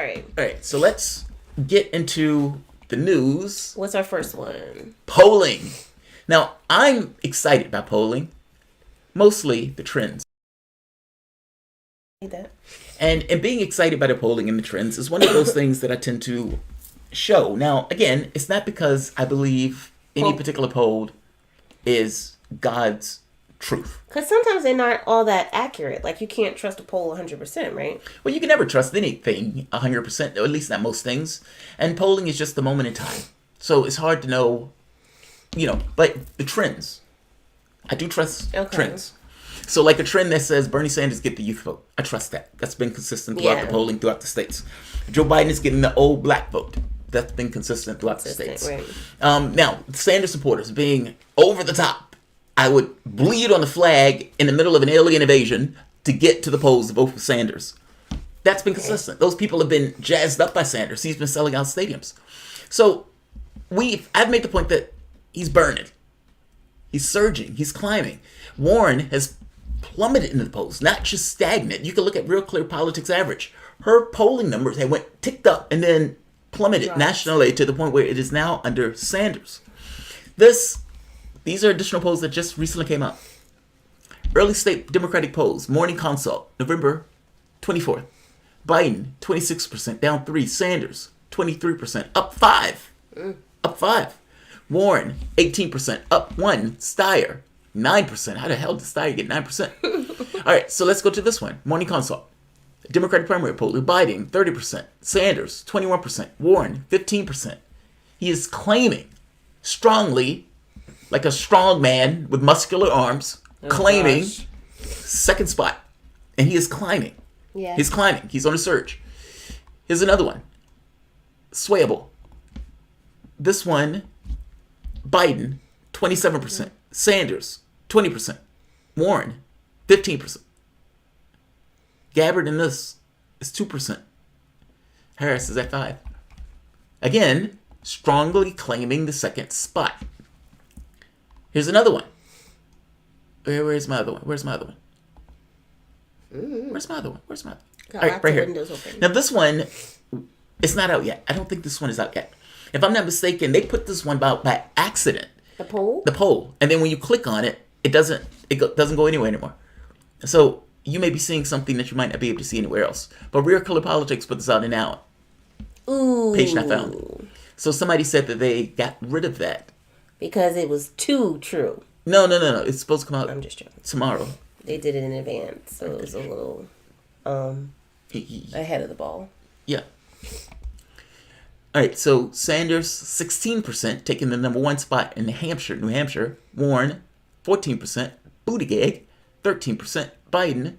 right. All right. So let's get into the news. What's our first one? Polling. Now, I'm excited about polling. Mostly the trends. That. And being excited by the polling and the trends is one of those things that I tend to show. Now, again, it's not because I believe any particular poll is God's truth. Because sometimes they're not all that accurate. Like, you can't trust a poll 100%, right? Well, you can never trust anything 100%, or at least not most things. And polling is just the moment in time. So it's hard to know, but the trends. I do trust trends. So like a trend that says Bernie Sanders get the youth vote. I trust that. That's been consistent throughout the polling throughout the states. Joe Biden is getting the old black vote. That's been consistent throughout the states. Right. Now, Sanders supporters being over the top. I would bleed on the flag in the middle of an alien invasion to get to the polls to vote for Sanders. That's been consistent. Those people have been jazzed up by Sanders. He's been selling out stadiums. So I've made the point that he's burning. He's surging. He's climbing. Warren has plummeted into the polls, not just stagnant. You can look at Real Clear Politics average. Her polling numbers had ticked up and then plummeted nationally to the point where it is now under Sanders. These are additional polls that just recently came out. Early state Democratic polls, Morning Consult, November 24th. Biden, 26%, down 3. Sanders, 23%, up 5. Up 5. Warren, 18%, up 1. Steyer, 9%. How the hell did Steyer get 9%? All right, so let's go to this one. Morning Consult. Democratic primary poll, Biden, 30%. Sanders, 21%. Warren, 15%. He is claiming strongly, like a strong man with muscular arms, claiming second spot. And he is climbing. Yeah. He's climbing. He's on a surge. Here's another one. Swayable. This one, Biden, 27%. Sanders, 20%. Warren, 15%. Gabbard in this is 2%. Harris is at 5%. Again, strongly claiming the second spot. Here's another one. Where's my other one? Where's my other one? All right, right here. Now this one, it's not out yet. I don't think this one is out yet. If I'm not mistaken, they put this one out by accident. The poll? The poll. And then when you click on it, it doesn't go anywhere anymore. So you may be seeing something that you might not be able to see anywhere else. But Real Color Politics put this out an hour. Ooh. Page not found. So somebody said that they got rid of that. Because it was too true. No. It's supposed to come out I'm just joking. tomorrow. They did it in advance, so it was a little ahead of the ball. Yeah. All right, so Sanders, 16%, taking the number 1 spot in New Hampshire. Warren, 14%. Buttigieg, 13%. Biden,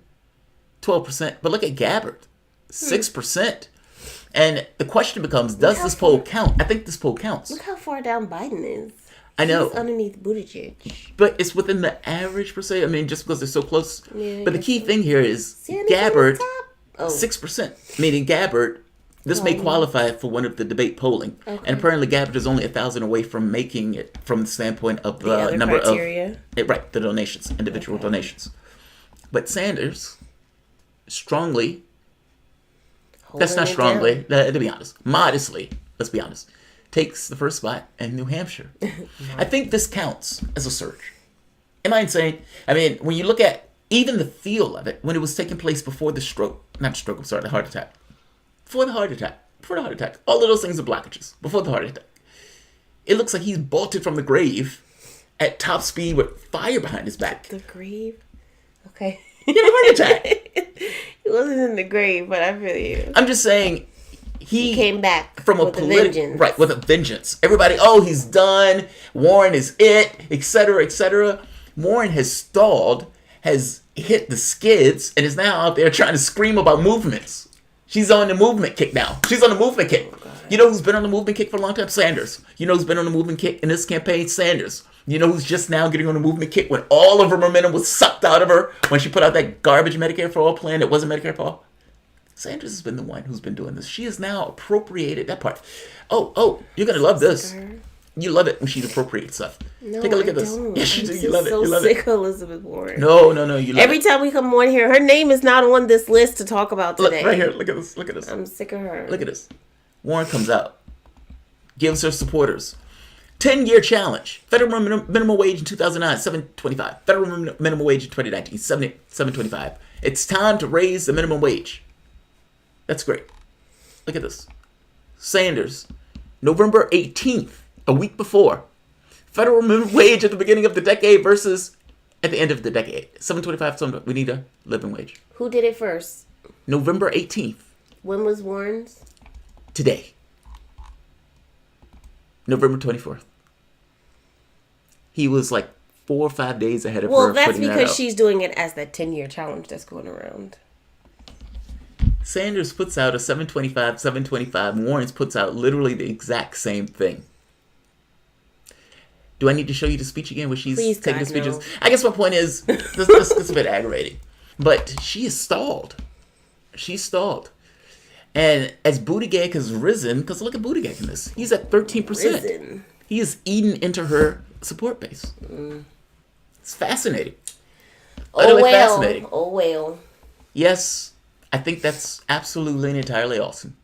12%. But look at Gabbard, 6%. And the question becomes, does this poll count? I think this poll counts. Look how far down Biden is. I know. He's underneath Buttigieg. But it's within the average, per se. I mean, just because they're so close. Yeah, but the key thing here is Gabbard, 6%. Meaning Gabbard, this may qualify for one of the debate polling. Okay. And apparently Gabbard is only 1,000 away from making it from the standpoint of the number criteria. Right, the donations, individual donations. But Sanders, strongly, that's not strongly, to be honest, modestly, let's be honest, takes the first spot in New Hampshire. I think this counts as a surge. Am I insane? I mean, when you look at even the feel of it, when it was taking place before the the heart attack. Before the heart attack. All of those things are blockages. Before the heart attack. It looks like he's bolted from the grave at top speed with fire behind his back. The grave? Okay. He had a heart attack. He wasn't in the grave, but I feel you. I'm just saying, he came back from a political, right, with a vengeance. Everybody, he's done. Warren is it, etc., etc. Warren has stalled, has hit the skids, and is now out there trying to scream about movements. She's on the movement kick now. She's on the movement kick. You know who's been on the movement kick for a long time? Sanders. You know who's been on the movement kick in this campaign? Sanders. You know who's just now getting on the movement kick when all of her momentum was sucked out of her when she put out that garbage Medicare for All plan that wasn't Medicare for All? Sanders has been the one who's been doing this. She has now appropriated that part. Oh, you're going to love this. You love it when she appropriates stuff. No, Take a look I at this. don't. Yes, you I'm do. just You love it. so You love sick it. of Elizabeth Warren. No, you love Every it. time we come on here, her name is not on this list to talk about today. Look, right here. Look at this. Look at this. I'm sick of her. Look at this. Warren comes out, gives her supporters 10-year challenge. Federal minimum wage in 2009, $7.25. Federal minimum wage in 2019, $7.25. It's time to raise the minimum wage. That's great. Look at this. Sanders, November 18th, a week before. Federal minimum wage at the beginning of the decade versus at the end of the decade. $7.25. We need a living wage. Who did it first? November 18th. When was Warren's? Today. November 24th. He was like 4 or 5 days ahead of her. Well, that's putting that because out. she's doing it as that 10-year challenge that's going around. Sanders puts out a $7.25. Warren's puts out literally the exact same thing. Do I need to show you the speech again where she's Please, taking God, the speeches? no. I guess my point is, this is a bit aggravating. But she is stalled. She's stalled. And as Buttigieg has risen, because look at Buttigieg in this. He's at 13%. Risen. He is eating into her support base. It's fascinating. Utterly fascinating. Oh, well. Yes, I think that's absolutely and entirely awesome.